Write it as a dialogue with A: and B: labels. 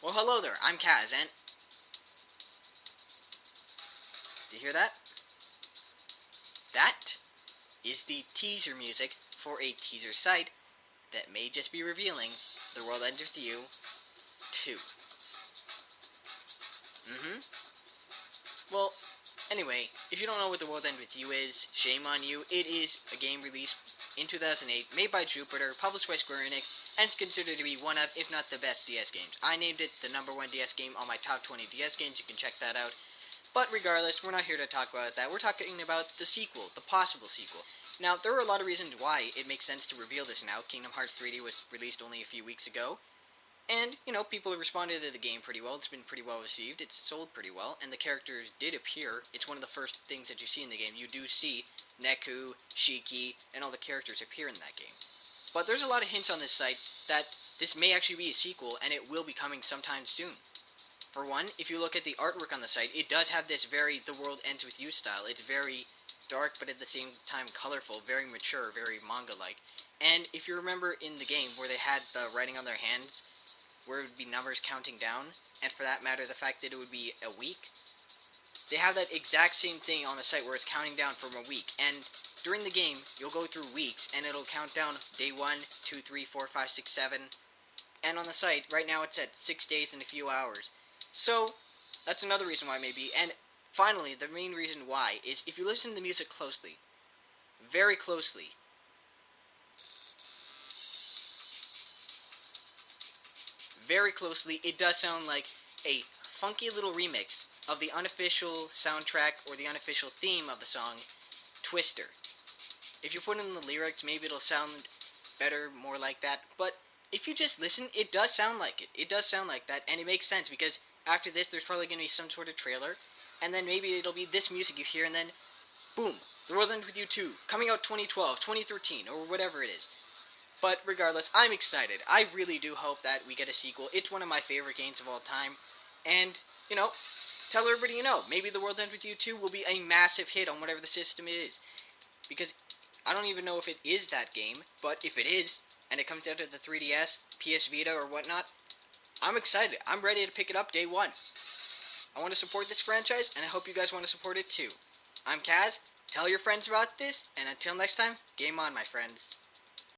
A: Well, hello there, I'm Kaz, and... Do you hear that? That is the teaser music for a teaser site that may just be revealing The World Ends With You 2. Well, anyway, if you don't know what The World Ends With You is, shame on you. It is a game released in 2008, made by Jupiter, published by Square Enix, and it's considered to be one of, if not the best DS games. I named it the #1 DS game on my top 20 DS games, you can check that out. But regardless, we're not here to talk about that. We're talking about the sequel, the possible sequel. Now, there are a lot of reasons why it makes sense to reveal this now. Kingdom Hearts 3D was released only a few weeks ago. And, people have responded to the game pretty well. It's been pretty well received. It's sold pretty well. And the characters did appear. It's one of the first things that you see in the game. You do see Neku, Shiki, and all the characters appear in that game. But there's a lot of hints on this site that this may actually be a sequel, and it will be coming sometime soon. For one, if you look at the artwork on the site, it does have this very The World Ends With You style. It's very dark, but at the same time colorful, very mature, very manga-like. And if you remember in the game where they had the writing on their hands, where it would be numbers counting down, and for that matter, the fact that it would be a week, they have that exact same thing on the site where it's counting down from a week. And during the game, you'll go through weeks, and it'll count down day 1, 2, 3, 4, 5, 6, 7. And on the site, right now it's at 6 days and a few hours. So, that's another reason why maybe. And finally, the main reason why is if you listen to the music closely, very closely, it does sound like a funky little remix of the unofficial soundtrack or the unofficial theme of the song, Twister. If you put in the lyrics, maybe it'll sound better, more like that. But if you just listen, it does sound like it. It does sound like that, and it makes sense because after this, there's probably going to be some sort of trailer, and then maybe it'll be this music you hear, and then, boom, The World Ends With You 2, coming out 2012, 2013, or whatever it is. But regardless, I'm excited. I really do hope that we get a sequel. It's one of my favorite games of all time, and, tell everybody you know. Maybe The World Ends With You 2 will be a massive hit on whatever the system is, because I don't even know if it is that game, but if it is, and it comes out to the 3DS, PS Vita, or whatnot, I'm excited. I'm ready to pick it up day 1. I want to support this franchise, and I hope you guys want to support it too. I'm Kaz. Tell your friends about this, and until next time, game on, my friends.